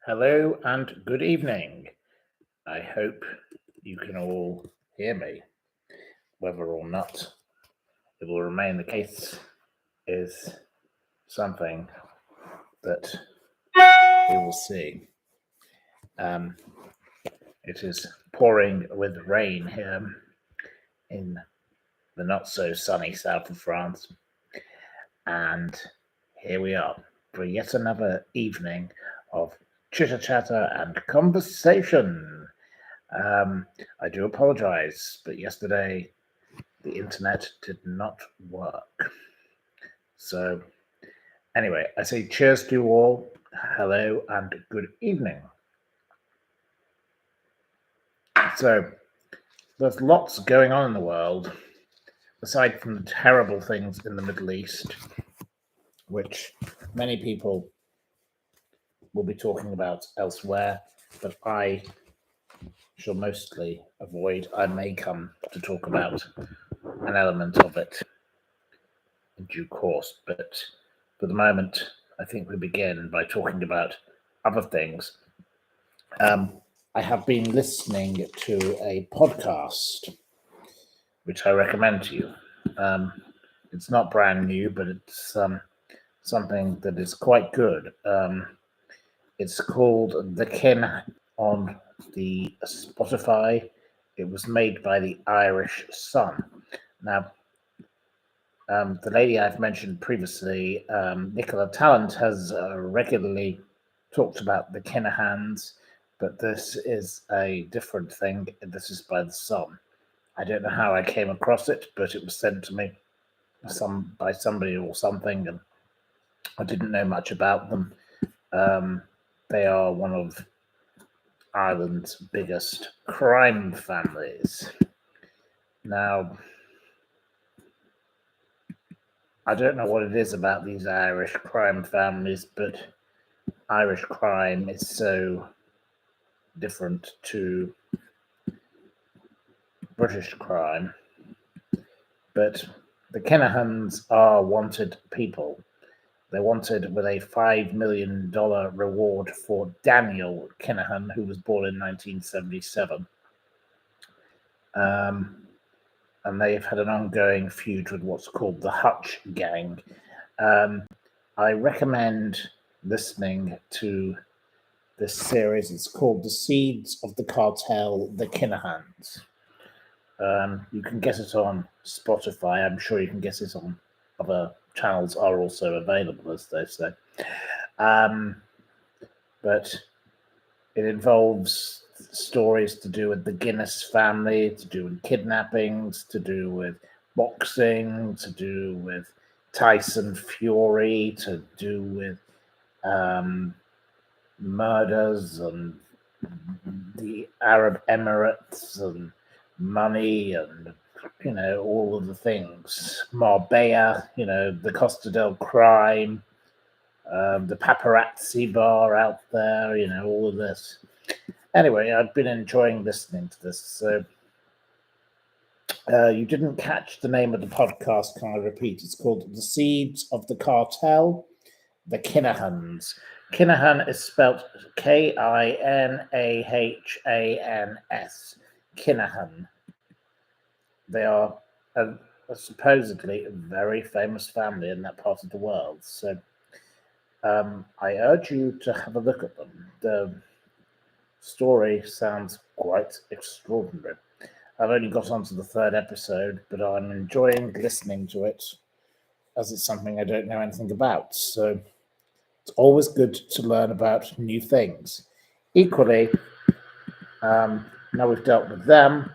Hello and good evening. I hope you can all hear me. Whether or not it will remain the case is something that we will see. Um, it is pouring with rain here in the not so sunny south of France, and here we are for yet another evening of chitter-chatter and conversation. I do apologize, but yesterday the internet did not work. So, anyway, I say cheers to you all. Hello and good evening. So, there's lots going on in the world, aside from the terrible things in the Middle East, which many people will be talking about elsewhere, but I shall mostly avoid. I may come to talk about an element of it in due course, but for the moment, I think we begin by talking about other things. I have been listening to a podcast, which I recommend to you. It's not brand new, but it's something that is quite good. It's called The Kin on the Spotify. It was made by the Irish Sun. Now, the lady I've mentioned previously, Nicola Tallant, has regularly talked about the Kinahans, but this is a different thing. This is by the Sun. I don't know how I came across it, but it was sent to me by somebody or something, and I didn't know much about them. They are one of Ireland's biggest crime families. Now, I don't know what it is about these Irish crime families, but Irish crime is so different to British crime. But the Kinahans are wanted people. They're wanted with a $5 million reward for Daniel Kinahan, who was born in 1977. And they've had an ongoing feud with what's called the Hutch Gang. I recommend listening to this series. It's called The Seeds of the Cartel, The Kinahans. You can get it on Spotify. I'm sure you can get it on other channels are also available, as they say. But it involves stories to do with the Guinness family, to do with kidnappings, to do with boxing, to do with Tyson Fury, to do with murders and the Arab Emirates and money and all of the things. Marbella, the Costa del Crime, the paparazzi bar out there, all of this. Anyway, I've been enjoying listening to this. So you didn't catch the name of the podcast, can I repeat? It's called The Seeds of the Cartel, The Kinahans. Kinahan is spelt Kinahans. Kinahan. They are a supposedly a very famous family in that part of the world. So I urge you to have a look at them. The story sounds quite extraordinary. I've only got onto the third episode, but I'm enjoying listening to it as it's something I don't know anything about. So it's always good to learn about new things. Equally, now we've dealt with them,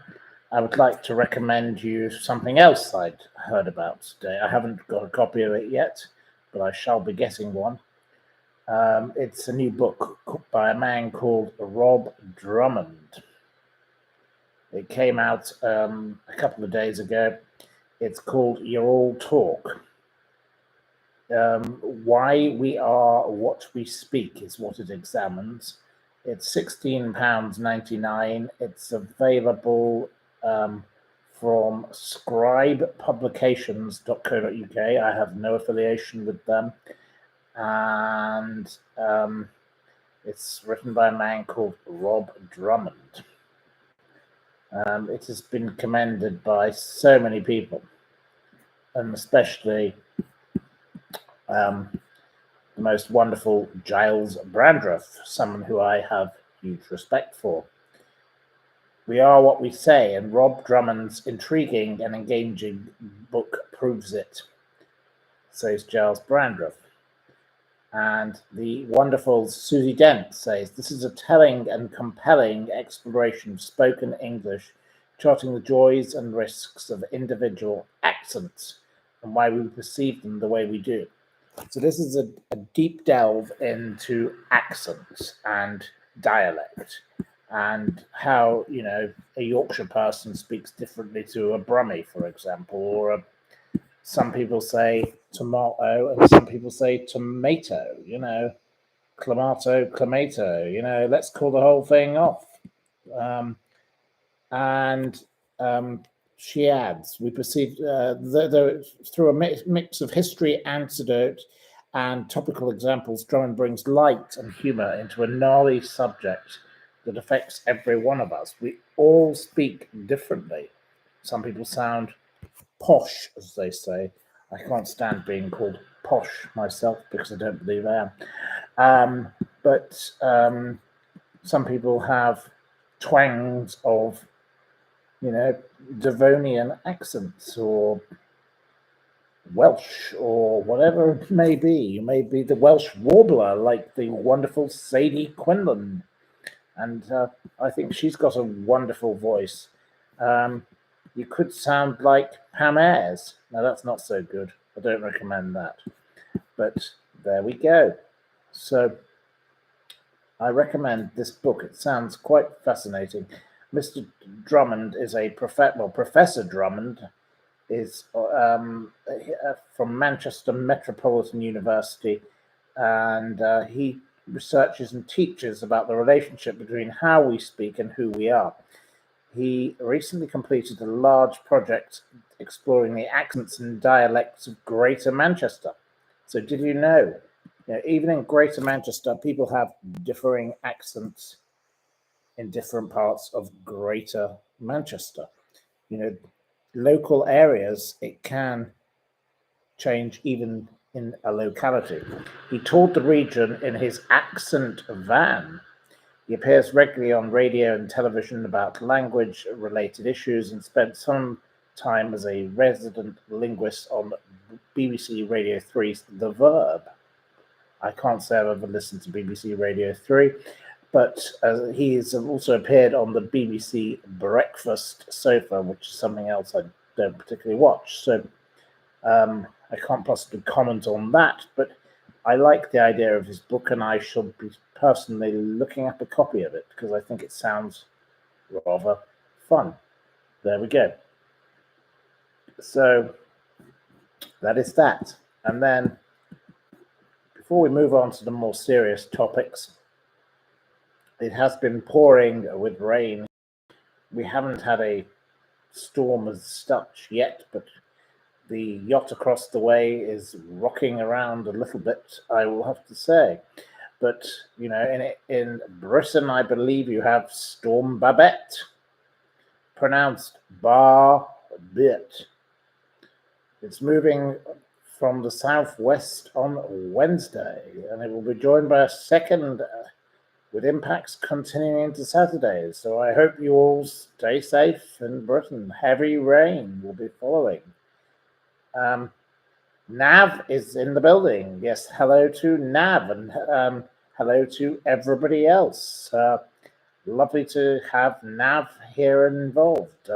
I would like to recommend you something else I'd heard about today. I haven't got a copy of it yet, but I shall be getting one. It's a new book by a man called Rob Drummond. It came out a couple of days ago. It's called You're All Talk. Why We Are What We Speak is what it examines. It's £16.99. It's available from scribepublications.co.uk. I have no affiliation with them. And It's written by a man called Rob Drummond. It has been commended by so many people, and especially the most wonderful Giles Brandreth, someone who I have huge respect for. We are what we say, and Rob Drummond's intriguing and engaging book proves it. Says Giles Brandreth. And the wonderful Susie Dent says, this is a telling and compelling exploration of spoken English, charting the joys and risks of individual accents and why we perceive them the way we do. So this is a deep delve into accents and dialect and how, a Yorkshire person speaks differently to a Brummie, for example, or some people say tomato and some people say tomato, clamato, let's call the whole thing off. She adds, we perceive through a mix of history, anecdote, and topical examples, Drummond brings light and humour into a gnarly subject that affects every one of us. We all speak differently. Some people sound posh, as they say. I can't stand being called posh myself because I don't believe I am. But some people have twangs of, Devonian accents or Welsh or whatever it may be. You may be the Welsh warbler like the wonderful Sadie Quinlan. And I think she's got a wonderful voice. You could sound like Pam Ayres. Now, that's not so good. I don't recommend that. But there we go. So I recommend this book. It sounds quite fascinating. Mr. Drummond is Professor Drummond is from Manchester Metropolitan University, and he researches and teaches about the relationship between how we speak and who we are. He recently completed a large project exploring the accents and dialects of Greater Manchester. So did you know, even in Greater Manchester, people have differing accents in different parts of Greater Manchester. Local areas, it can change even in a locality. He toured the region in his accent van. He appears regularly on radio and television about language-related issues and spent some time as a resident linguist on BBC Radio 3's The Verb. I can't say I've ever listened to BBC Radio 3, but he's also appeared on the BBC Breakfast Sofa, which is something else I don't particularly watch. So I can't possibly comment on that, but I like the idea of his book, and I shall be personally looking up a copy of it because I think it sounds rather fun. There we go. So that is that. And then before we move on to the more serious topics, it has been pouring with rain. We haven't had a storm as such yet, but the yacht across the way is rocking around a little bit, I will have to say. But, in Britain, I believe you have Storm Babette, pronounced Bar-bit. It's moving from the southwest on Wednesday, and it will be joined by a second with impacts continuing into Saturday. So I hope you all stay safe in Britain. Heavy rain will be following. Nav is in the building. Yes, hello to Nav, and hello to everybody else. Lovely to have Nav here and involved.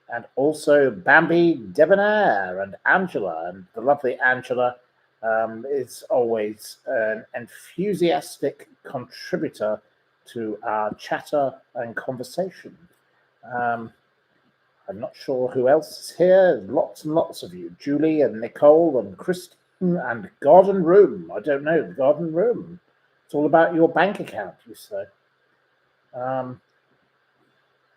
And also Bambi Debonair and Angela. And the lovely Angela is always an enthusiastic contributor to our chatter and conversation. I'm not sure who else is here. Lots and lots of you. Julie and Nicole and Kristen and Garden Room. I don't know, Garden Room. It's all about your bank account, you say.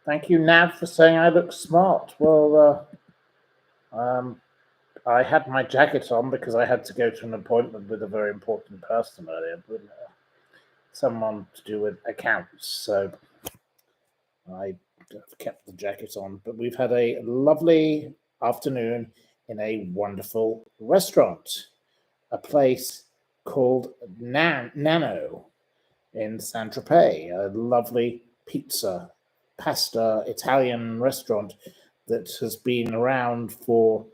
Thank you, Nav, for saying I look smart. Well, I had my jacket on because I had to go to an appointment with a very important person earlier, but someone to do with accounts. So I kept the jacket on. But we've had a lovely afternoon in a wonderful restaurant, a place called Nano in St Tropez, a lovely pizza, pasta Italian restaurant that has been around for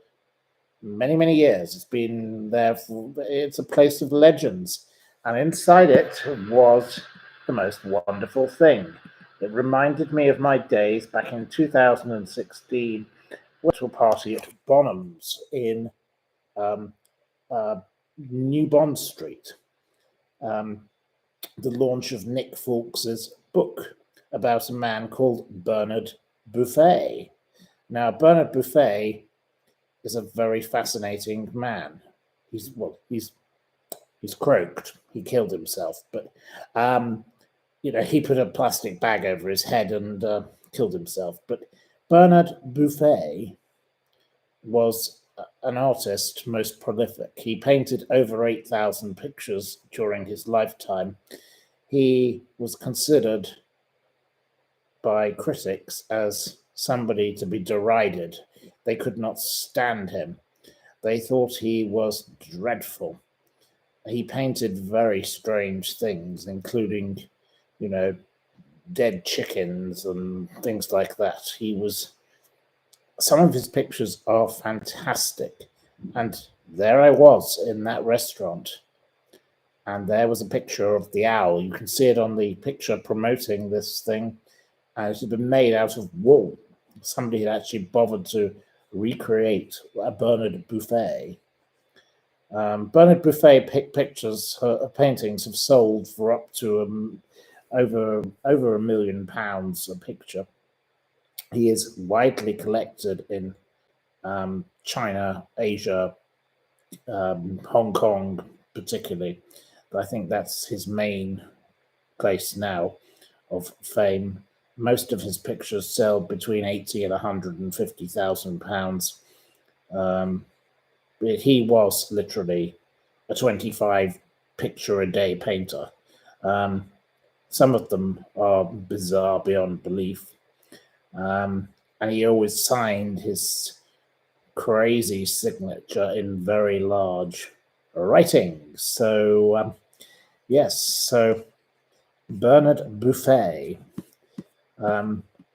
many, many years. It's been there it's a place of legends. And inside it was the most wonderful thing. It reminded me of my days back in 2016, went to a party at Bonham's in um, uh, New Bond Street. Um, the launch of Nick Fawkes's book about a man called Bernard Buffet. Now, Bernard Buffet is a very fascinating man. He's croaked. He killed himself, but he put a plastic bag over his head and killed himself. But Bernard Buffet was an artist most prolific. He painted over 8,000 pictures during his lifetime. He was considered by critics as somebody to be derided. They could not stand him. They thought he was dreadful. He painted very strange things, including, dead chickens and things like that. Some of his pictures are fantastic. And there I was in that restaurant. And there was a picture of the owl. You can see it on the picture promoting this thing. And it had been made out of wool. Somebody had actually bothered to recreate a Bernard Buffet. Bernard Buffet pictures, paintings have sold for up to over £1 million a picture. He is widely collected in China, Asia, Hong Kong particularly. But I think that's his main place now of fame. Most of his pictures sell between £80,000 and £150,000. He was literally a 25 picture a day painter. Some of them are bizarre beyond belief. And he always signed his crazy signature in very large writing. So, yes, so Bernard Buffet.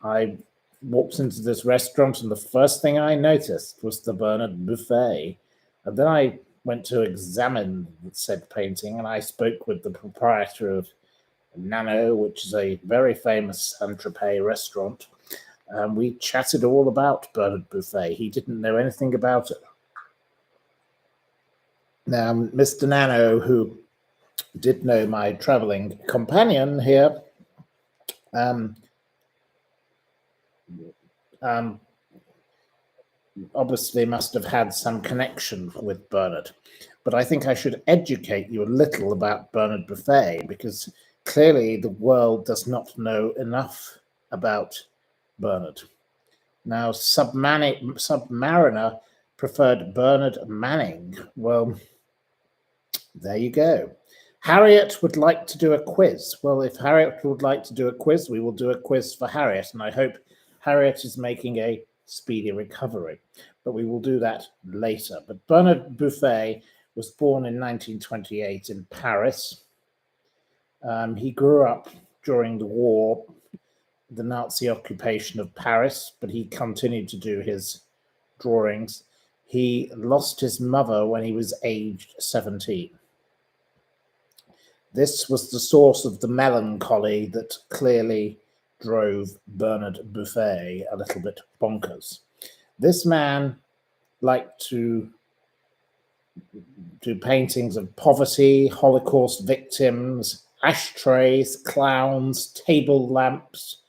I walked into this restaurant and the first thing I noticed was the Bernard Buffet. And then I went to examine said painting and I spoke with the proprietor of Nano, which is a very famous St Tropez restaurant. And we chatted all about Bernard Buffet. He didn't know anything about it. Now, Mr. Nano, who did know my traveling companion here, obviously must have had some connection with Bernard. But I think I should educate you a little about Bernard Buffet, because clearly the world does not know enough about Bernard. Now, Submariner preferred Bernard Manning. Well, there you go. Harriet would like to do a quiz. Well, if Harriet would like to do a quiz, we will do a quiz for Harriet, and I hope Harriet is making a speedy recovery, but we will do that later. But Bernard Buffet was born in 1928 in Paris. He grew up during the war, the Nazi occupation of Paris, but he continued to do his drawings. He lost his mother when he was aged 17. This was the source of the melancholy that clearly drove Bernard Buffet a little bit bonkers. This man liked to do paintings of poverty, Holocaust victims, ashtrays, clowns, table lamps.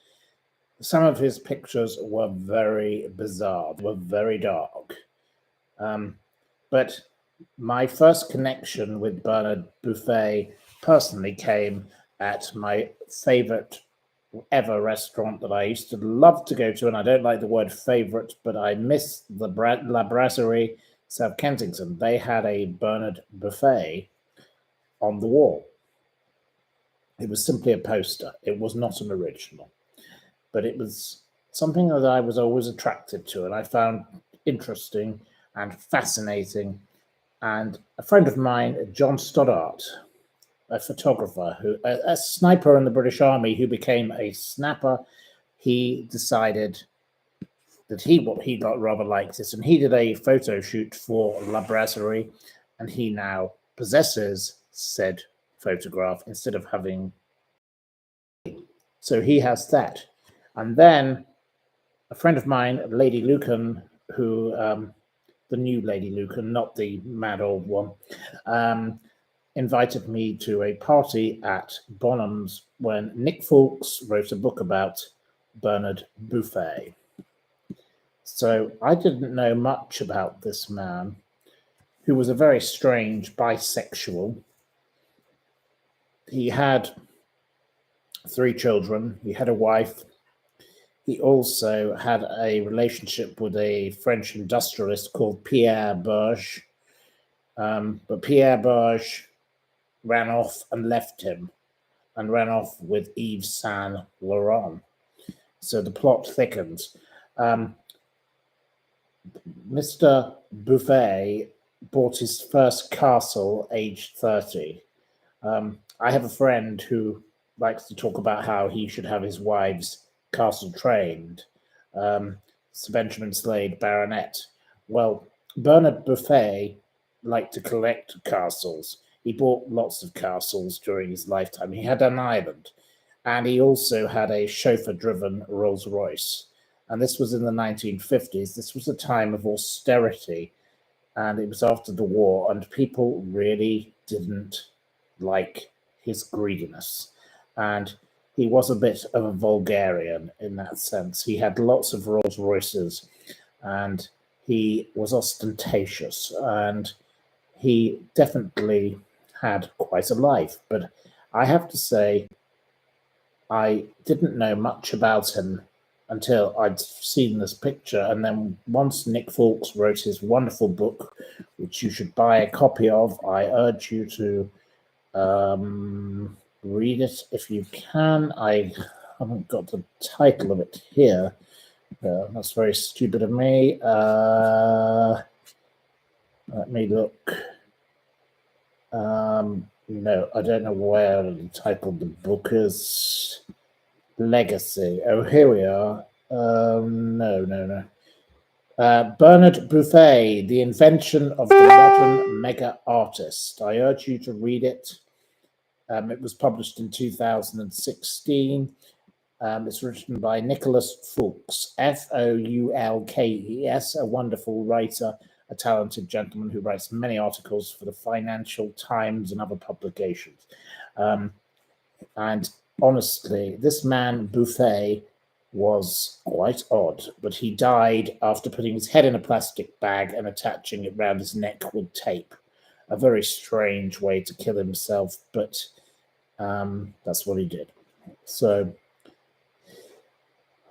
Some of his pictures were very bizarre, were very dark. But my first connection with Bernard Buffet personally came at my favorite ever restaurant that I used to love to go to, and I don't like the word favorite, but I miss the La Brasserie South Kensington, they had a Bernard buffet on the wall. It was simply a poster. It was not an original, but it was something that I was always attracted to and I found interesting and fascinating. And a friend of mine, John Stoddart, a photographer, a sniper in the British Army who became a snapper, he decided that he got rather liked this, and he did a photo shoot for La Brasserie, and he now possesses said photograph instead of having. So he has that, and then a friend of mine, Lady Lucan, who the new Lady Lucan, not the mad old one, invited me to a party at Bonham's when Nick Fawkes wrote a book about Bernard Buffet. So I didn't know much about this man, who was a very strange bisexual. He had 3 children. He had a wife. He also had a relationship with a French industrialist called Pierre Berge. But Pierre Berge ran off and left him and ran off with Yves Saint Laurent. So the plot thickens. Mr. Buffet bought his first castle aged 30. I have a friend who likes to talk about how he should have his wives castle trained. Sir Benjamin Slade, Baronet. Well, Bernard Buffet liked to collect castles. He bought lots of castles during his lifetime. He had an island, and he also had a chauffeur-driven Rolls-Royce. And this was in the 1950s. This was a time of austerity, and it was after the war, and people really didn't like his greediness. And he was a bit of a vulgarian in that sense. He had lots of Rolls Royces, and he was ostentatious, and he definitely had quite a life. But I have to say, I didn't know much about him until I'd seen this picture. And then once Nick Fawkes wrote his wonderful book, which you should buy a copy of, I urge you to read it if you can. I haven't got the title of it here. That's very stupid of me. Let me look. No, I don't know where the title of the book is. Legacy. Oh, here we are. No. Bernard Buffet, The Invention of the Modern Mega Artist. I urge you to read it. It was published in 2016. It's written by Nicholas Fawkes, Foulkes, a wonderful writer, a talented gentleman who writes many articles for the Financial Times and other publications. And honestly, this man, Buffet, was quite odd, but he died after putting his head in a plastic bag and attaching it round his neck with tape. A very strange way to kill himself, but that's what he did. So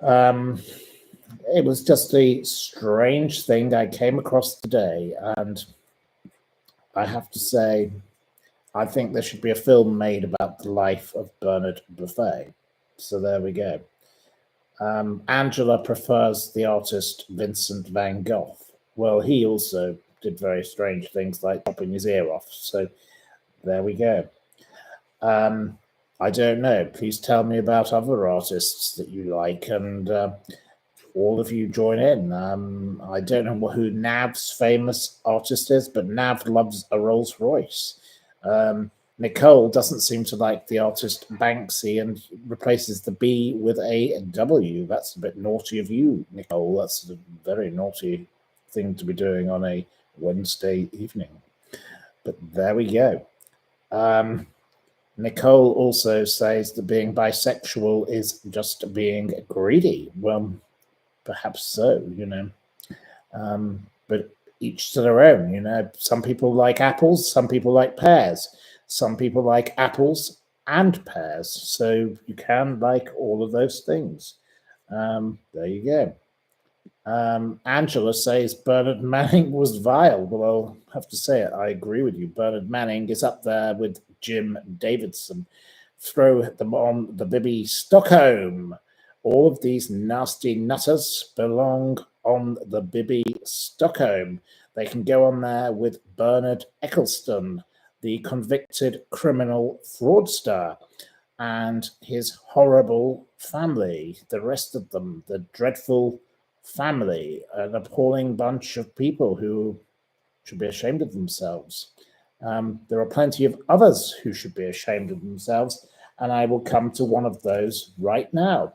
it was just a strange thing I came across today, and I have to say, I think there should be a film made about the life of Bernard Buffet. So there we go. Angela prefers the artist Vincent van Gogh. Well, he also did very strange things like chopping his ear off. So there we go. I don't know. Please tell me about other artists that you like, and all of you join in. I don't know who Nav's famous artist is, but Nav loves a Rolls Royce. Nicole doesn't seem to like the artist Banksy and replaces the B with a W. That's a bit naughty of you, Nicole. That's a very naughty thing to be doing on a Wednesday evening. But there we go. Nicole also says that being bisexual is just being greedy. Well, perhaps so, but each to their own, Some people like apples, some people like pears, some people like apples and pears. So you can like all of those things. There you go. Angela says Bernard Manning was vile. Well, I'll have to say it. I agree with you. Bernard Manning is up there with Jim Davidson. Throw them on the Bibby Stockholm. All of these nasty nutters belong on the Bibby Stockholm. They can go on there with Bernard Eccleston, the convicted criminal fraudster, and his horrible family. The rest of them, the dreadful family, an appalling bunch of people who should be ashamed of themselves. There are plenty of others who should be ashamed of themselves, and I will come to one of those right now.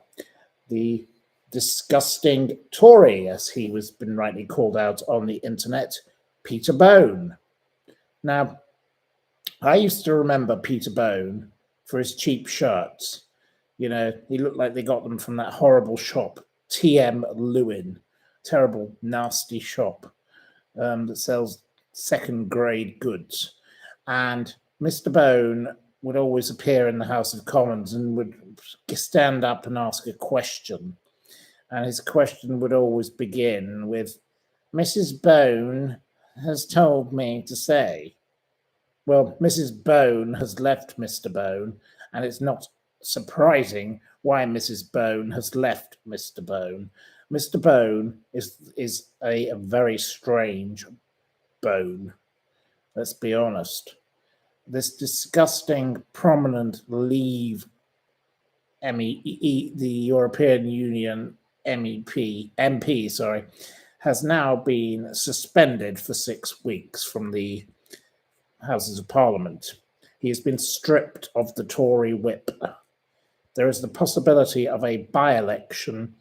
The disgusting Tory, as he was been rightly called out on the internet, Peter Bone. Now, I used to remember Peter Bone for his cheap shirts. You know, he looked like they got them from that horrible shop, TM Lewin, terrible, nasty shop that sells second-grade goods. And Mr. Bone would always appear in the House of Commons and would stand up and ask a question. And his question would always begin with, Mrs. Bone has told me to say. Well, Mrs. Bone has left Mr. Bone, and it's not surprising why Mrs. Bone has left Mr. Bone. Mr. Bone is a very strange bone. Let's be honest. This disgusting, prominent Leave the European Union MP, has now been suspended for 6 weeks from the Houses of Parliament. He has been stripped of the Tory whip. There is the possibility of a by-election,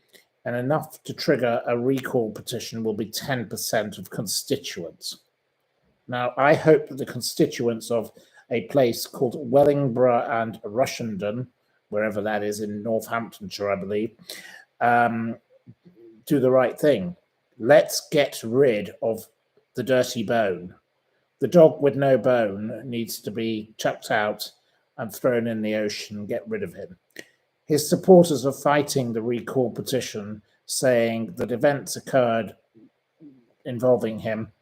and enough to trigger a recall petition will be 10% of constituents. Now, I hope that the constituents of a place called Wellingborough and Rushendon, wherever that is in Northamptonshire, I believe, do the right thing. Let's get rid of the dirty bone. The dog with no bone needs to be chucked out and thrown in the ocean. Get rid of him. His supporters are fighting the recall petition, saying that events occurred involving him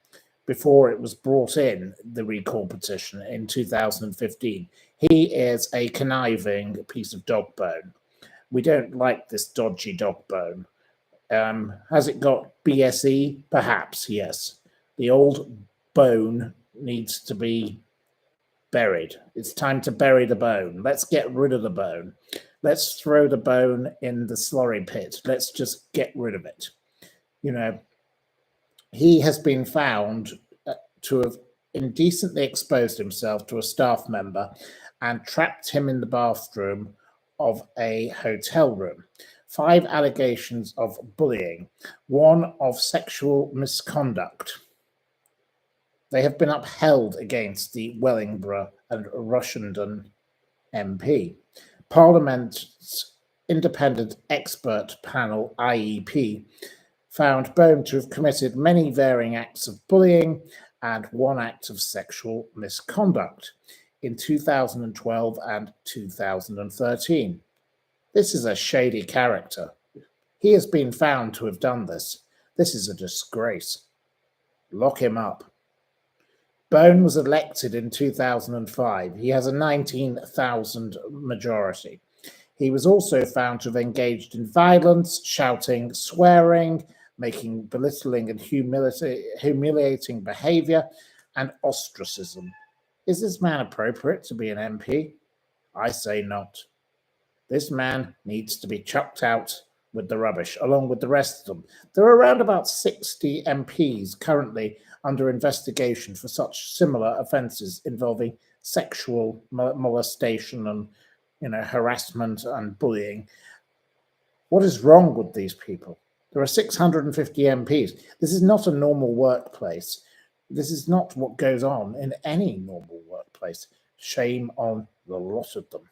before it was brought in, the recall petition in 2015. He is a conniving piece of dog bone. We don't like this dodgy dog bone. Has it got BSE? Perhaps, yes. The old bone needs to be buried. It's time to bury the bone. Let's get rid of the bone. Let's throw the bone in the slurry pit. Let's just get rid of it. You know, he has been found to have indecently exposed himself to a staff member and trapped him in the bathroom of a hotel room. 5 allegations of bullying, 1 of sexual misconduct. They have been upheld against the Wellingborough and Rushendon MP. Parliament's independent expert panel, IEP, found Bone to have committed many varying acts of bullying and 1 act of sexual misconduct in 2012 and 2013. This is a shady character. He has been found to have done this. This is a disgrace. Lock him up. Bone was elected in 2005. He has a 19,000 majority. He was also found to have engaged in violence, shouting, swearing, making belittling and humiliating behavior, and ostracism. Is this man appropriate to be an MP? I say not. This man needs to be chucked out with the rubbish, along with the rest of them. There are around about 60 MPs currently under investigation for such similar offences involving sexual molestation and, harassment and bullying. What is wrong with these people? There are 650 MPs. This is not a normal workplace. This is not what goes on in any normal workplace. Shame on the lot of them.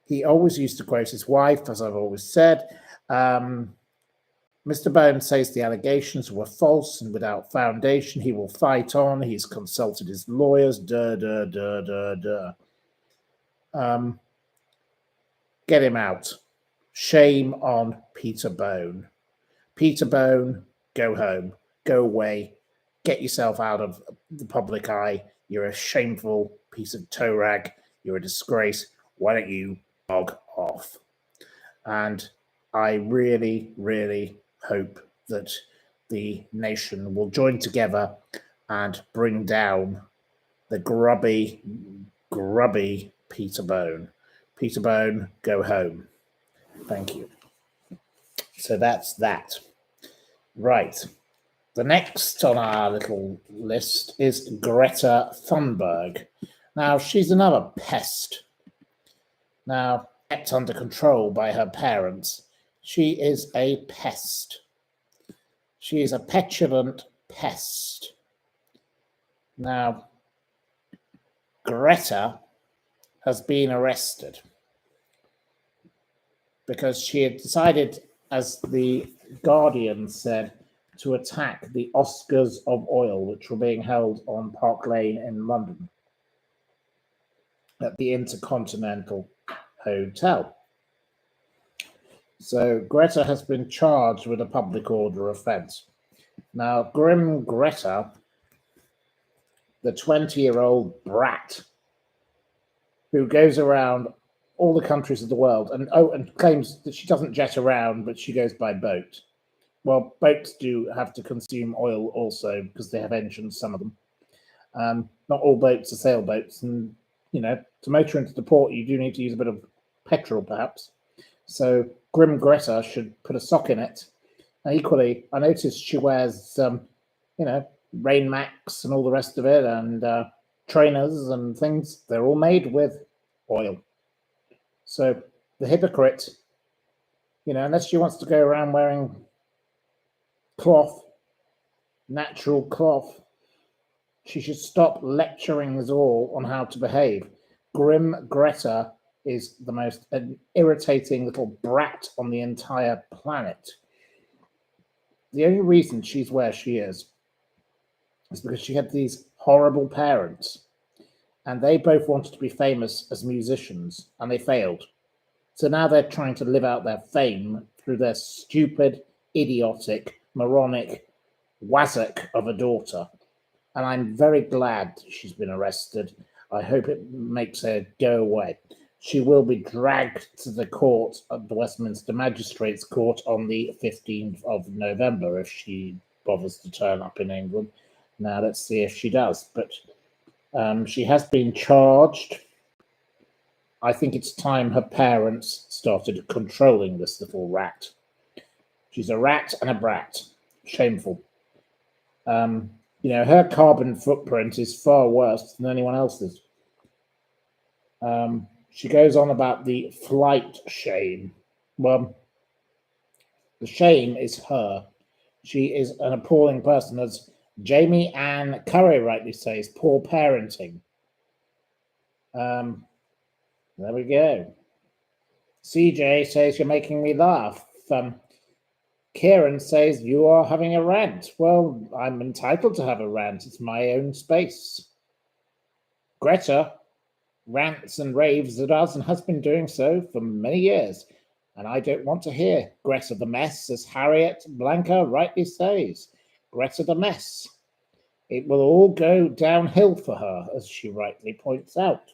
He always used to quote his wife, as I've always said. Mr. Bone says the allegations were false and without foundation. He will fight on. He's consulted his lawyers. Get him out. Shame on Peter Bone. Peterbone, go home, go away, get yourself out of the public eye. You're a shameful piece of toe rag. You're a disgrace. Why don't you bog off? And I really, really hope that the nation will join together and bring down the grubby Peterbone. Peterbone, go home. Thank you. So that's that. Right. The next on our little list is Greta Thunberg. Now, she's another pest. Now, kept under control by her parents, she is a pest. She is a petulant pest. Now, Greta has been arrested because she had decided, as the Guardian said, to attack the Oscars of Oil, which were being held on Park Lane in London at the Intercontinental Hotel. So Greta has been charged with a public order offence. Now, Grim Greta, the 20-year-old brat who goes around all the countries of the world and claims that she doesn't jet around, but she goes by boat. Well, boats do have to consume oil also because they have engines, some of them. Not all boats are sailboats, and to motor into the port, you do need to use a bit of petrol, perhaps. So Grim Greta should put a sock in it. And equally, I noticed she wears, Rain Max and all the rest of it, and trainers and things. They're all made with oil. So the hypocrite, unless she wants to go around wearing cloth, natural cloth, she should stop lecturing us all on how to behave. Grim Greta is the most irritating little brat on the entire planet. The only reason she's where she is because she had these horrible parents, and they both wanted to be famous as musicians, and they failed. So now they're trying to live out their fame through their stupid, idiotic, moronic wazzock of a daughter. And I'm very glad she's been arrested. I hope it makes her go away. She will be dragged to the court of the Westminster Magistrates Court on the 15th of November if she bothers to turn up in England. Now, let's see if she does. But she has been charged. I think it's time her parents started controlling this little rat. She's a rat and a brat. Shameful. Her carbon footprint is far worse than anyone else's. She goes on about the flight shame. Well, the shame is her. She is an appalling person, as Jamie Ann Curry rightly says, poor parenting. There we go. CJ says, you're making me laugh. Kieran says, you are having a rant. Well, I'm entitled to have a rant. It's my own space. Greta rants and raves at us and has been doing so for many years. And I don't want to hear Greta the mess, as Harriet Blanca rightly says. Greta the mess. It will all go downhill for her, as she rightly points out.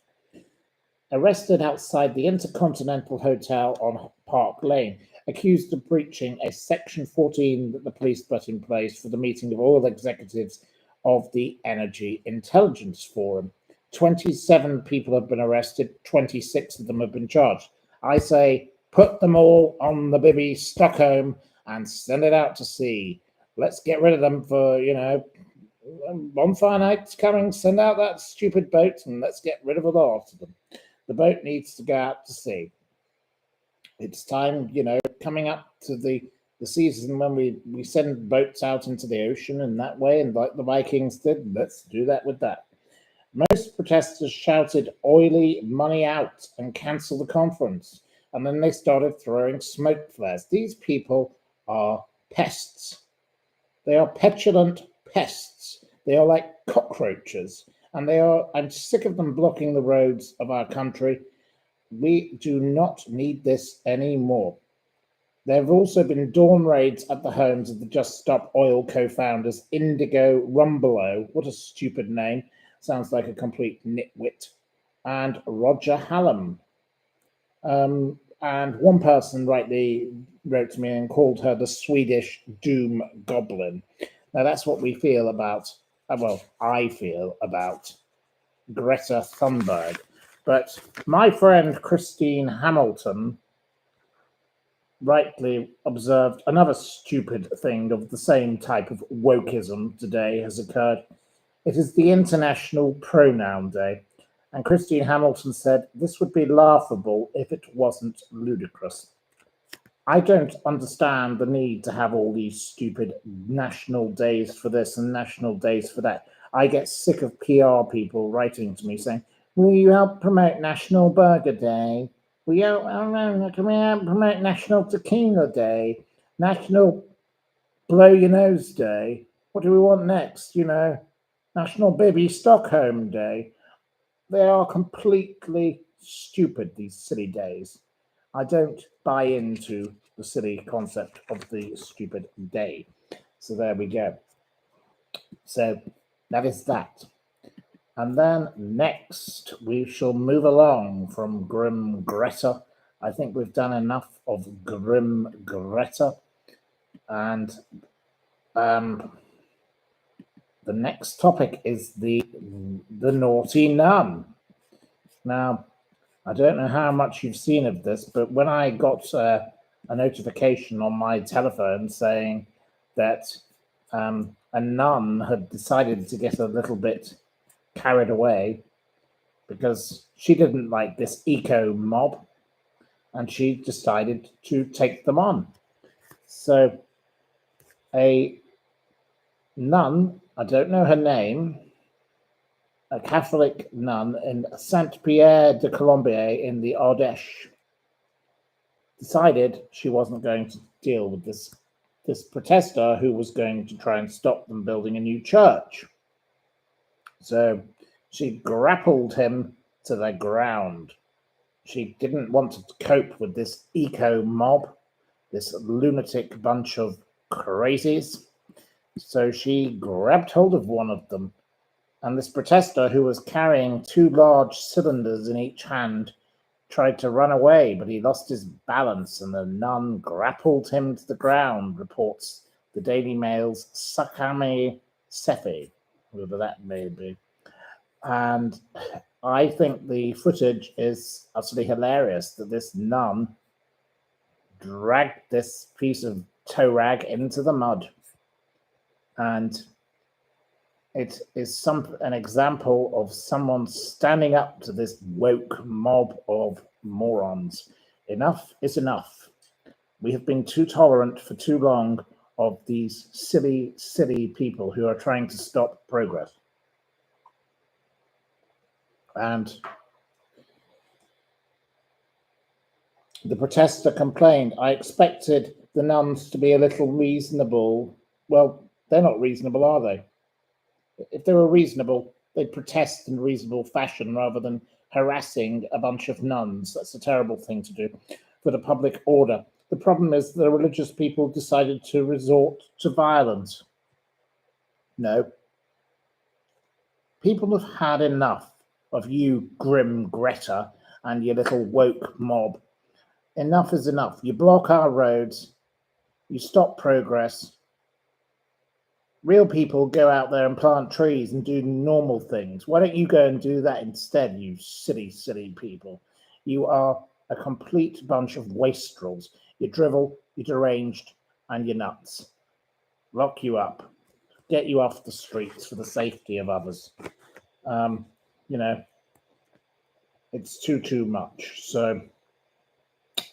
Arrested outside the Intercontinental Hotel on Park Lane, accused of breaching a Section 14 that the police put in place for the meeting of all executives of the Energy Intelligence Forum. 27 people have been arrested, 26 of them have been charged. I say, put them all on the Bibby Stockholm and send it out to sea. Let's get rid of them for, bonfire night's coming, send out that stupid boat and let's get rid of a lot of them. The boat needs to go out to sea. It's time, coming up to the season when we send boats out into the ocean in that way, and like the Vikings did, let's do that with that. Most protesters shouted oily money out and cancel the conference, and then they started throwing smoke flares. These people are pests. They are petulant pests. They are like cockroaches, and I'm sick of them blocking the roads of our country. We do not need this anymore. There have also been dawn raids at the homes of the Just Stop Oil co-founders Indigo Rumbelow, what a stupid name, sounds like a complete nitwit, and Roger Hallam. And one person rightly wrote to me and called her the Swedish Doom Goblin. Now that's what we feel about, well, I feel about Greta Thunberg. But my friend Christine Hamilton rightly observed another stupid thing of the same type of wokeism today has occurred. It is the International Pronoun Day. And Christine Hamilton said this would be laughable if it wasn't ludicrous. I don't understand the need to have all these stupid national days for this and national days for that. I get sick of PR people writing to me saying, will you help promote National Burger Day? Can we help promote National Tequila Day? National Blow Your Nose Day? What do we want next? National Baby Stockholm Day. They are completely stupid, these silly days. I don't buy into the silly concept of the stupid day. So there we go. So that is that. And then next, we shall move along from Grim Greta. I think we've done enough of Grim Greta. And the next topic is the naughty nun. Now, I don't know how much you've seen of this, but when I got a notification on my telephone saying that a nun had decided to get a little bit carried away because she didn't like this eco mob and she decided to take them on. So a nun, I don't know her name, a Catholic nun in St Pierre de Colombier in the Ardèche, decided she wasn't going to deal with this protester who was going to try and stop them building a new church. So she grappled him to the ground. She didn't want to cope with this eco mob, this lunatic bunch of crazies. So she grabbed hold of one of them, and this protester, who was carrying 2 large cylinders in each hand, tried to run away, but he lost his balance and the nun grappled him to the ground, reports the Daily Mail's Sakame Sefi, whoever that may be. And I think the footage is utterly hilarious that this nun dragged this piece of tow rag into the mud. And it is an example of someone standing up to this woke mob of morons. Enough is enough. We have been too tolerant for too long of these silly, silly people who are trying to stop progress. And the protester complained, I expected the nuns to be a little reasonable. Well, they're not reasonable, are they? If they were reasonable, they'd protest in reasonable fashion rather than harassing a bunch of nuns. That's a terrible thing to do for the public order. The problem is the religious people decided to resort to violence. No. People have had enough of you, Grim Greta, and your little woke mob. Enough is enough. You block our roads. You stop progress. Real people go out there and plant trees and do normal things. Why don't you go and do that instead, you silly, silly people? You are a complete bunch of wastrels. You're drivel, you're deranged, and you're nuts. Lock you up. Get you off the streets for the safety of others. It's too much. So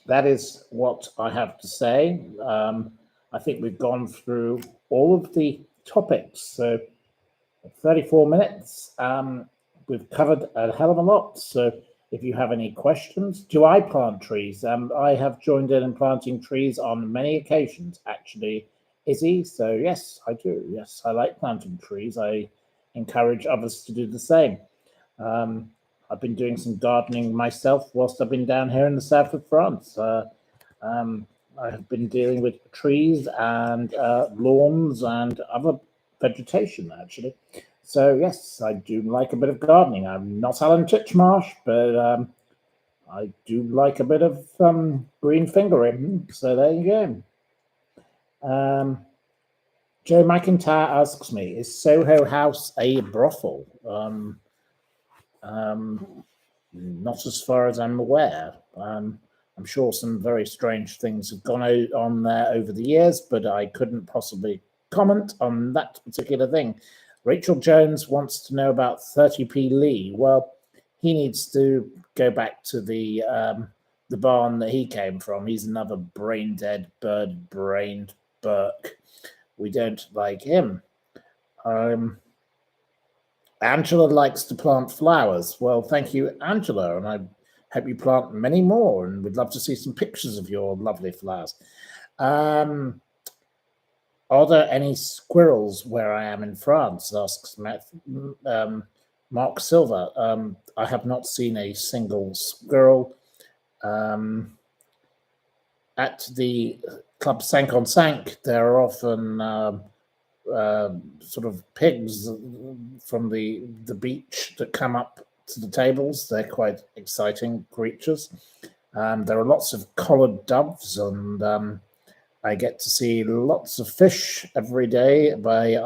that is what I have to say. I think we've gone through all of the topics. So 34 minutes. We've covered a hell of a lot. So if you have any questions, do I plant trees? I have joined in planting trees on many occasions, actually, Izzy. So yes, I do. Yes, I like planting trees. I encourage others to do the same. I've been doing some gardening myself whilst I've been down here in the south of France. I have been dealing with trees and lawns and other vegetation, actually. So, yes, I do like a bit of gardening. I'm not Alan Titchmarsh, but I do like a bit of green fingering. So, there you go. Joe McIntyre asks me, is Soho House a brothel? Not as far as I'm aware. I'm sure some very strange things have gone on there over the years, but I couldn't possibly comment on that particular thing. Rachel Jones wants to know about 30p Lee. Well, he needs to go back to the barn that he came from. He's another brain dead, bird-brained Burke. We don't like him. Angela likes to plant flowers. Well, thank you, Angela, and I hope you plant many more, and we'd love to see some pictures of your lovely flowers. Are there any squirrels where I am in France? Asks Mark Silver. I have not seen a single squirrel. At the Club Cinq on Cinq, there are often sort of pigs from the beach that come up to the tables. They're quite exciting creatures. There are lots of collared doves, and I get to see lots of fish every day by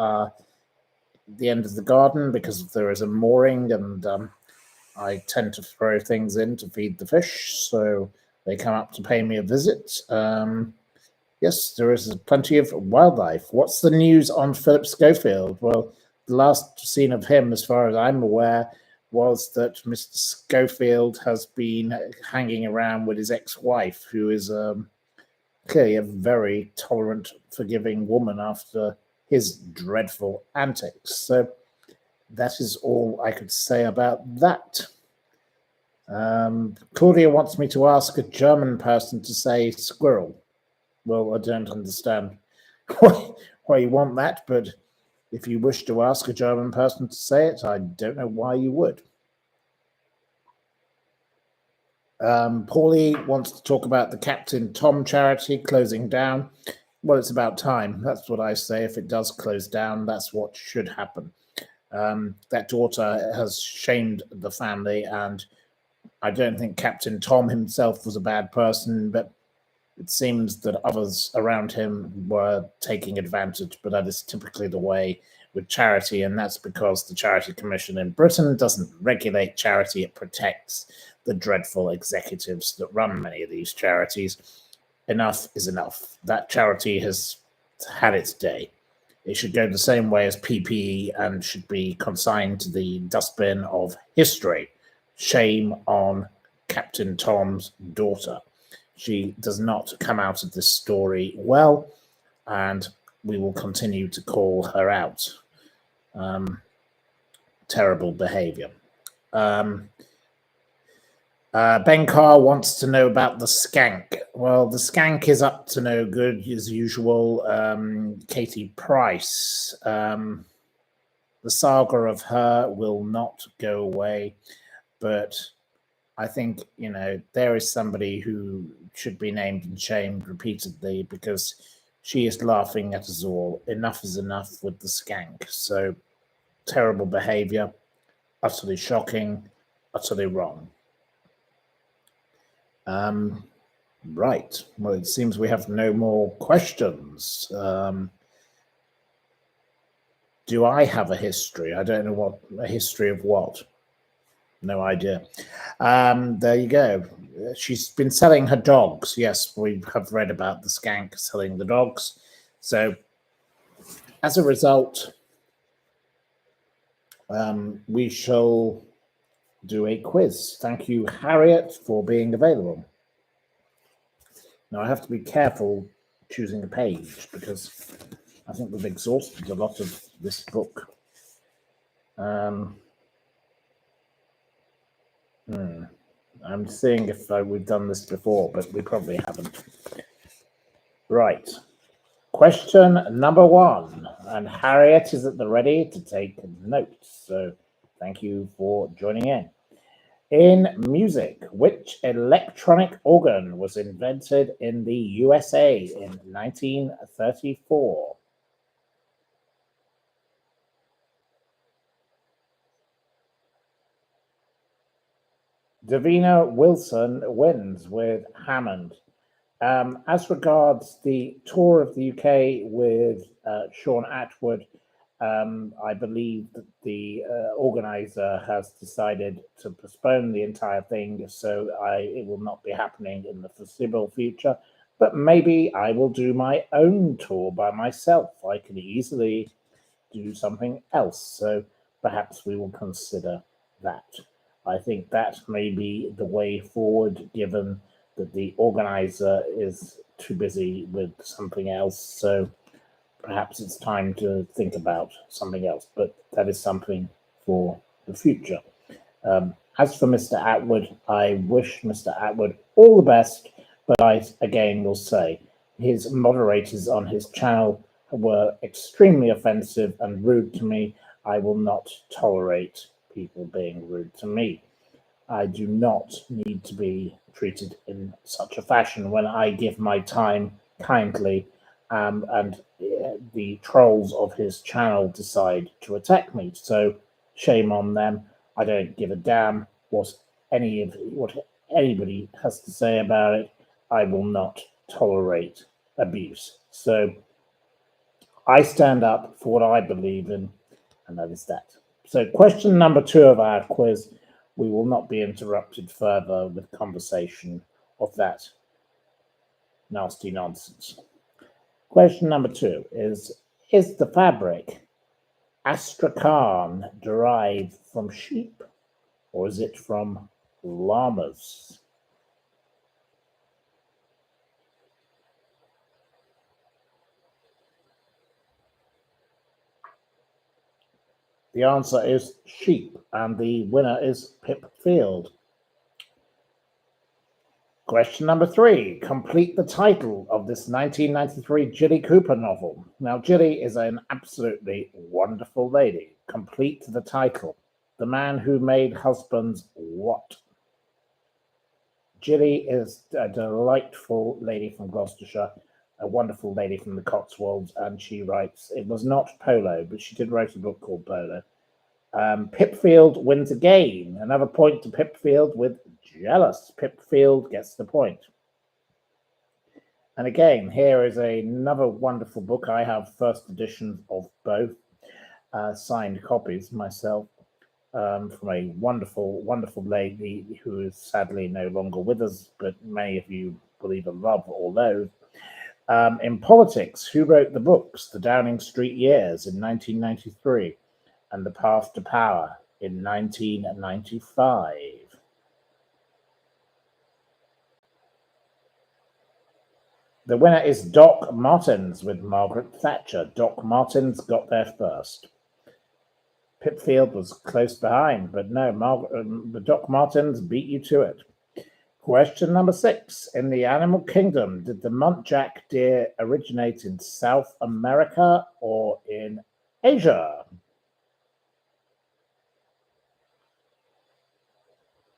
the end of the garden because there is a mooring, and I tend to throw things in to feed the fish, so they come up to pay me a visit. Yes, there is plenty of wildlife. What's the news on Philip Schofield? Well, the last seen of him, as far as I'm aware, was that Mr. Schofield has been hanging around with his ex-wife, who is clearly a very tolerant, forgiving woman after his dreadful antics. So that is all I could say about that. Claudia wants me to ask a German person to say squirrel. Well, I don't understand why you want that, but if you wish to ask a German person to say it, I don't know why you would. Paulie wants to talk about the Captain Tom charity closing down. Well, it's about time. That's what I say. If it does close down, that's what should happen. That daughter has shamed the family, and I don't think Captain Tom himself was a bad person, but it seems that others around him were taking advantage, but that is typically the way with charity, and that's because the Charity Commission in Britain doesn't regulate charity, it protects the dreadful executives that run many of these charities. Enough is enough. That charity has had its day. It should go the same way as PPE and should be consigned to the dustbin of history. Shame on Captain Tom's daughter. She does not come out of this story well, and we will continue to call her out. Terrible behavior. Ben Carr wants to know about the skank. Well, the skank is up to no good as usual. Katie Price. The saga of her will not go away, but I think, there is somebody who should be named and shamed repeatedly because she is laughing at us all. Enough is enough with the skank. So terrible behavior, utterly shocking, utterly wrong. Right. Well, it seems we have no more questions. Do I have a history? I don't know a history of what. No idea. There you go. She's been selling her dogs. Yes, we have read about the skank selling the dogs. So as a result, we shall do a quiz. Thank you, Harriet, for being available. Now, I have to be careful choosing a page because I think we've exhausted a lot of this book. I'm seeing if we've done this before, but we probably haven't. Right. Question number 1. And Harriet is at the ready to take notes. So thank you for joining in. In music, which electronic organ was invented in the USA in 1934? Davina Wilson wins with Hammond. As regards the tour of the UK with Sean Atwood, I believe that the organizer has decided to postpone the entire thing, so it will not be happening in the foreseeable future. But maybe I will do my own tour by myself. I can easily do something else. So perhaps we will consider that. I think that may be the way forward, given that the organizer is too busy with something else. So perhaps it's time to think about something else, but that is something for the future. As for Mr. Atwood, I wish Mr. Atwood all the best, but I again will say his moderators on his channel were extremely offensive and rude to me. I will not tolerate people being rude to me. I do not need to be treated in such a fashion when I give my time kindly, and the trolls of his channel decide to attack me. So shame on them. I don't give a damn what anybody has to say about it. I will not tolerate abuse. So I stand up for what I believe in, and that is that. So question number 2 of our quiz. We will not be interrupted further with conversation of that nasty nonsense. Question number 2 is the fabric astrakhan derived from sheep, or is it from llamas? The answer is sheep, and the winner is Pip Field. Question number 3. Complete the title of this 1993 Jilly Cooper novel. Now, Jilly is an absolutely wonderful lady. Complete the title. The Man Who Made Husbands What? Jilly is a delightful lady from Gloucestershire, a wonderful lady from the Cotswolds, and she writes, it was not Polo, but she did write a book called Polo. Pipfield wins again. Another point to Pipfield with jealous. Pipfield gets the point. And again, here is another wonderful book. I have first editions of both, signed copies myself, from a wonderful, wonderful lady who is sadly no longer with us, but many of you will either love or loathe. In politics, who wrote the books The Downing Street Years in 1993 and The Path to Power in 1995? The winner is Doc Martens with Margaret Thatcher. Doc Martens got there first. Pipfield was close behind, but no, Doc Martens beat you to it. Question number 6. In the animal kingdom, did the muntjac deer originate in South America or in Asia?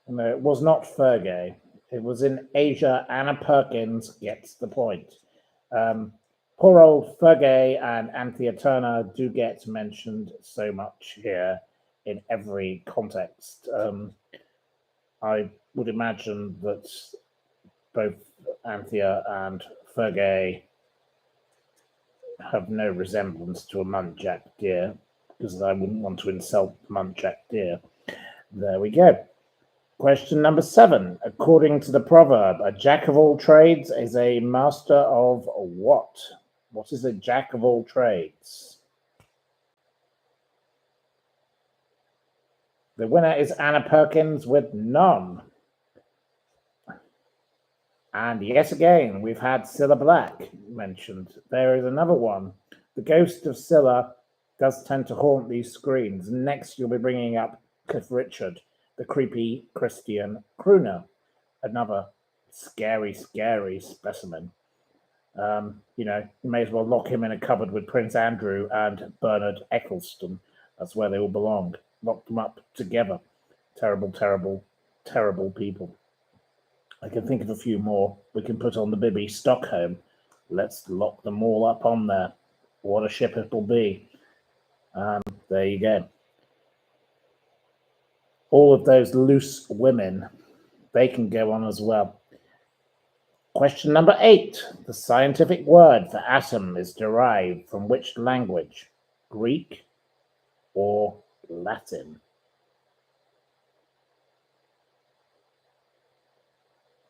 No, it was not Fergie. It was in Asia. Anna Perkins gets the point. Poor old Fergie and Anthea Turner do get mentioned so much here in every context. I would imagine that both Anthea and Fergie have no resemblance to a muntjac deer, because I wouldn't want to insult muntjac deer. There we go. Question number 7. According to the proverb, a jack of all trades is a master of what? What is a jack of all trades? The winner is Anna Perkins with none. And yet again, we've had Cilla Black mentioned. There is another one. The ghost of Cilla does tend to haunt these screens. Next, you'll be bringing up Cliff Richard, the creepy Christian crooner. Another scary, scary specimen. You may as well lock him in a cupboard with Prince Andrew and Bernard Eccleston. That's where they all belong. Lock them up together. Terrible, terrible, terrible people. I can think of a few more. We can put on the Bibby Stockholm. Let's lock them all up on there. What a ship it'll be. There you go. All of those loose women, they can go on as well. Question number 8. The scientific word for atom is derived from which language? Greek or Latin?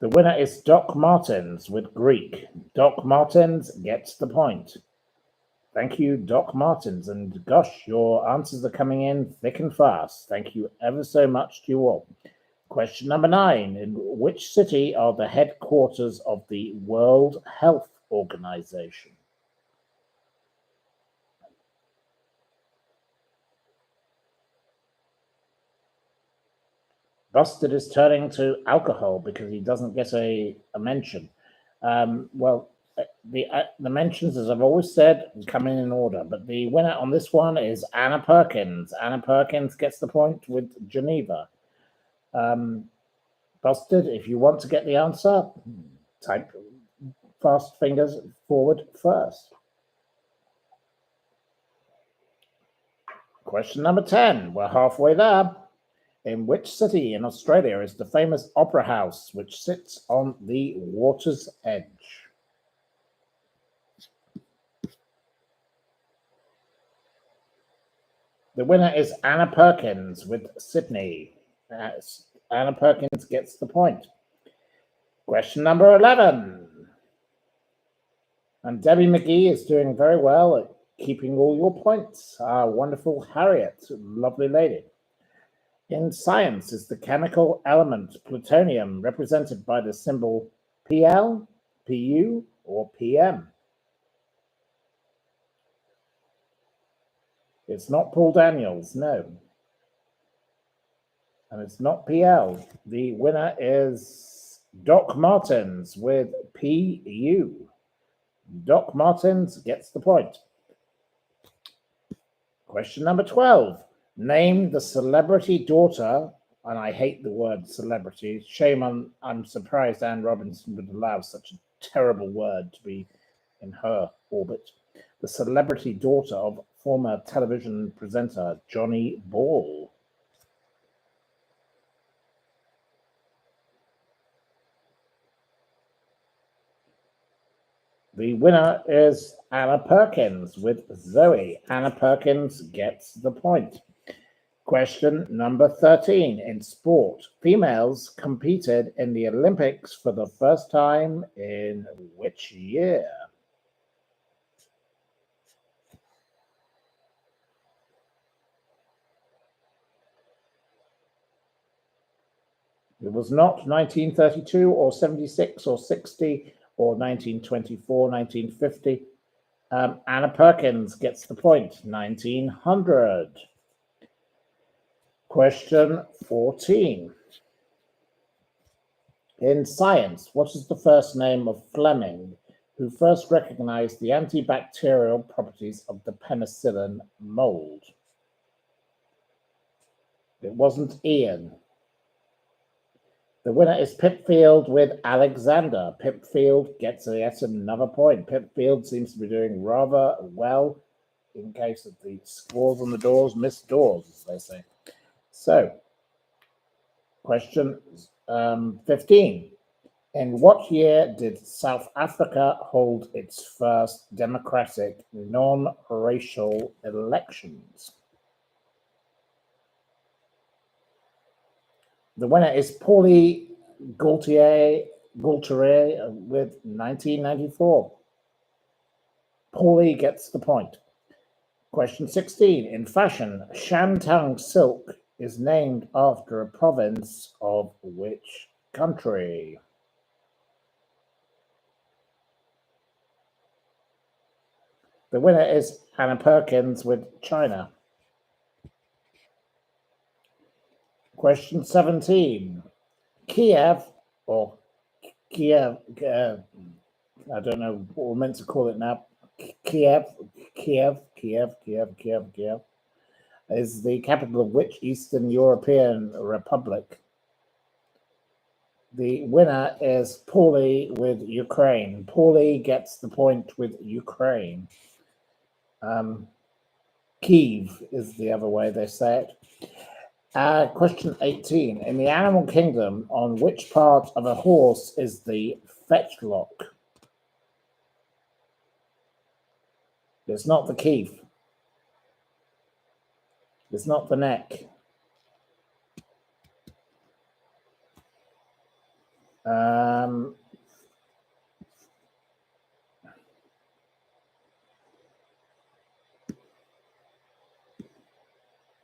The winner is Doc Martens with Greek. Doc Martens gets the point. Thank you, Doc Martens. And gosh, your answers are coming in thick and fast. Thank you ever so much to you all. Question number 9. In which city are the headquarters of the World Health Organization? Busted is turning to alcohol because he doesn't get a mention. The mentions, as I've always said, come in order. But the winner on this one is Anna Perkins. Anna Perkins gets the point with Geneva. Busted, if you want to get the answer, type fast fingers forward first. Question number 10. We're halfway there. In which city in Australia is the famous Opera House, which sits on the water's edge? The winner is Anna Perkins with Sydney. Anna Perkins gets the point. Question number 11. And Debbie McGee is doing very well at keeping all your points. Our wonderful Harriet, lovely lady. In science, is the chemical element plutonium represented by the symbol Pl, Pu, or Pm? It's not Paul Daniels, no. And it's not PL. The winner is Doc Martens with PU. Doc Martens gets the point. Question number 12. Name the celebrity daughter, and I hate the word celebrity. Shame I'm surprised Anne Robinson would allow such a terrible word to be in her orbit. The celebrity daughter of former television presenter Johnny Ball. The winner is Anna Perkins with Zoe. Anna Perkins gets the point. Question number 13. In sport, females competed in the Olympics for the first time in which year? It was not 1932 or 76 or 60 or 1924, 1950. Anna Perkins gets the point. 1900. Question 14. In science, what is the first name of Fleming, who first recognized the antibacterial properties of the penicillin mold? It wasn't Ian. The winner is Pipfield with Alexander. Pipfield gets yet another point. Pipfield seems to be doing rather well in case of the scores on the doors, missed doors, as they say. So, question 15. In what year did South Africa hold its first democratic, non-racial elections? The winner is Paulie Gaultier with 1994. Paulie gets the point. Question 16. In fashion, Shantung silk is named after a province of which country? The winner is Anna Perkins with China. Question 17. Kiev, or Kiev, I don't know what we're meant to call it now. Kiev is the capital of which Eastern European republic? The winner is Paulie with Ukraine. Paulie gets the point with Ukraine. Kiev is the other way they say it. Question 18. In the animal kingdom, on which part of a horse is the fetlock? It's not the keef. It's not the neck.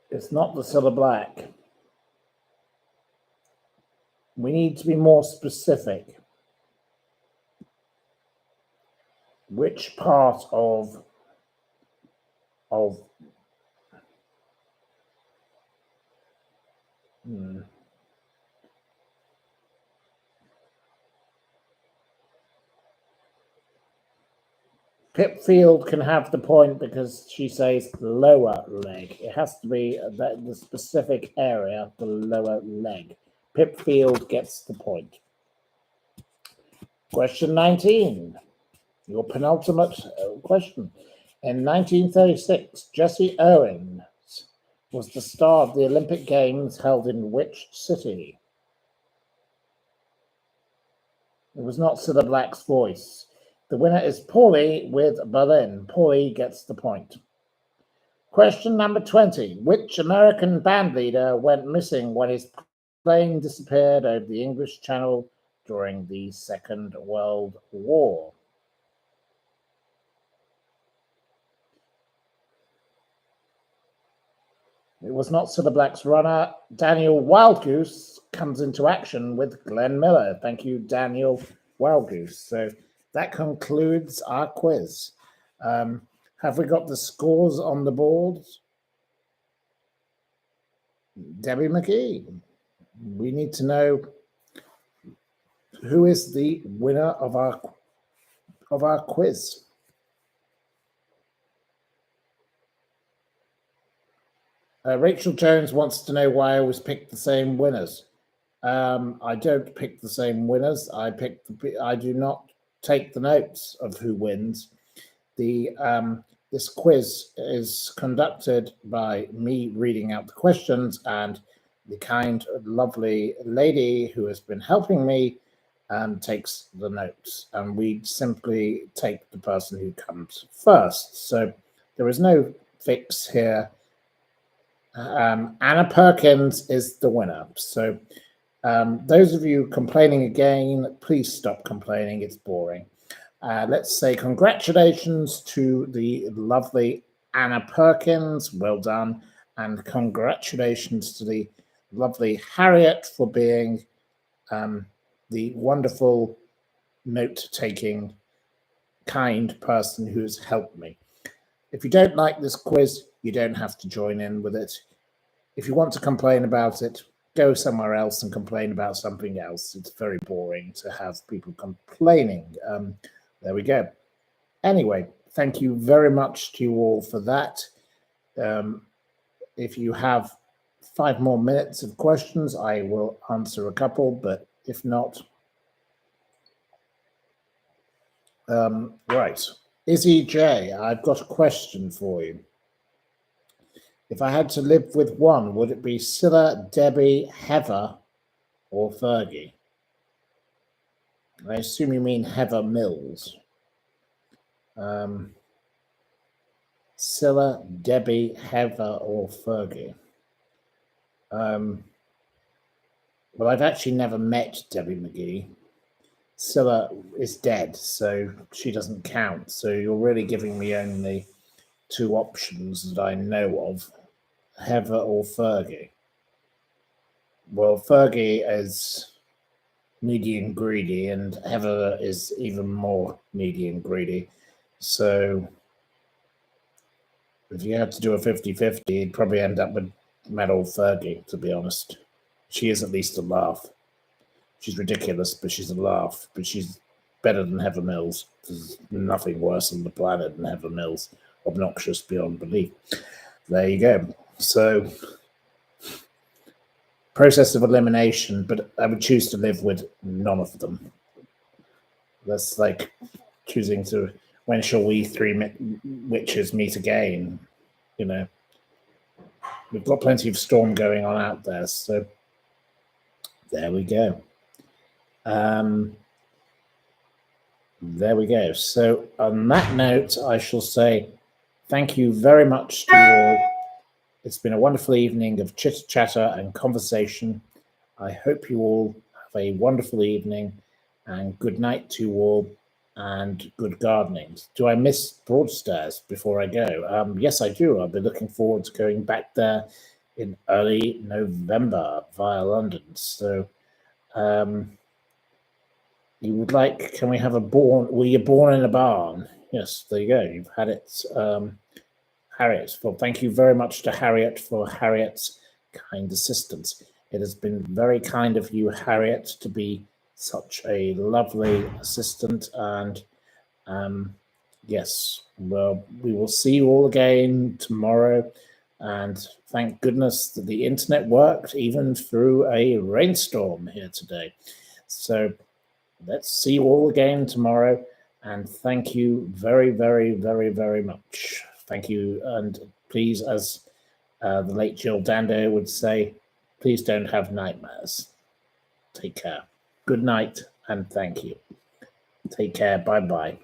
It's not the Cilla Black. We need to be more specific. Which part of Pipfield can have the point because she says lower leg. It has to be the specific area, the lower leg. Pipfield gets the point. Question 19, your penultimate question. In 1936, Jesse Owens was the star of the Olympic Games held in which city? It was not Cilla Black's voice. The winner is Paulie with Berlin. Paulie gets the point. Question number 20. Which American band leader went missing when his plane disappeared over the English Channel during the Second World War? It was not Cilla Black's runner. Daniel Wildgoose comes into action with Glenn Miller. Thank you, Daniel Wildgoose. So that concludes our quiz. Have we got the scores on the board? Debbie McGee. We need to know who is the winner of our quiz. Rachel Jones wants to know why I always pick the same winners. I don't pick the same winners. I do not take the notes of who wins. This quiz is conducted by me reading out the questions, and the kind, lovely lady who has been helping me takes the notes, and we simply take the person who comes first. So there is no fix here. Anna Perkins is the winner. So those of you complaining again, please stop complaining. It's boring. Let's say congratulations to the lovely Anna Perkins. Well done. And congratulations to the lovely Harriet for being the wonderful note-taking, kind person who's helped me. If you don't like this quiz, you don't have to join in with it. If you want to complain about it, go somewhere else and complain about something else. It's very boring to have people complaining. There we go. Anyway, thank you very much to you all for that. If you have 5 more minutes of questions, I will answer a couple, but if not, right. Izzy J, I've got a question for you. If I had to live with one, would it be Cilla, Debbie, Heather, or Fergie? I assume you mean Heather Mills. Cilla, Debbie, Heather, or Fergie? Well, I've actually never met Debbie McGee. Cilla is dead, so she doesn't count. So you're really giving me only 2 options that I know of, Heather or Fergie. Well, Fergie is needy and greedy, and Heather is even more needy and greedy. So if you had to do a 50-50, you'd probably end up with Metal Fergie, to be honest. She is at least a laugh. She's ridiculous, but she's a laugh. But she's better than Heather Mills. There's nothing worse on the planet than Heather Mills. Obnoxious beyond belief. There you go. So process of elimination, but I would choose to live with none of them. That's like choosing to, when shall we three witches meet again? You know, we've got plenty of storm going on out there, so there we go. There we go. So on that note, I shall say thank you very much to you all. It's been a wonderful evening of chitter-chatter and conversation. I hope you all have a wonderful evening, and good night to you all, and good gardening. Do I miss Broadstairs before I go? Yes, I do. I'll be looking forward to going back there in early November via London. So you would like, can we have a were you born in a barn? Yes, there you go. You've had it. Harriet, well, thank you very much to Harriet for Harriet's kind assistance. It has been very kind of you, Harriet, to be such a lovely assistant. And yes, well, we will see you all again tomorrow. And thank goodness that the internet worked even through a rainstorm here today. So let's see you all again tomorrow. And thank you very, very, very, very much. Thank you. And please, as the late Jill Dando would say, please don't have nightmares. Take care. Good night and thank you. Take care. Bye-bye.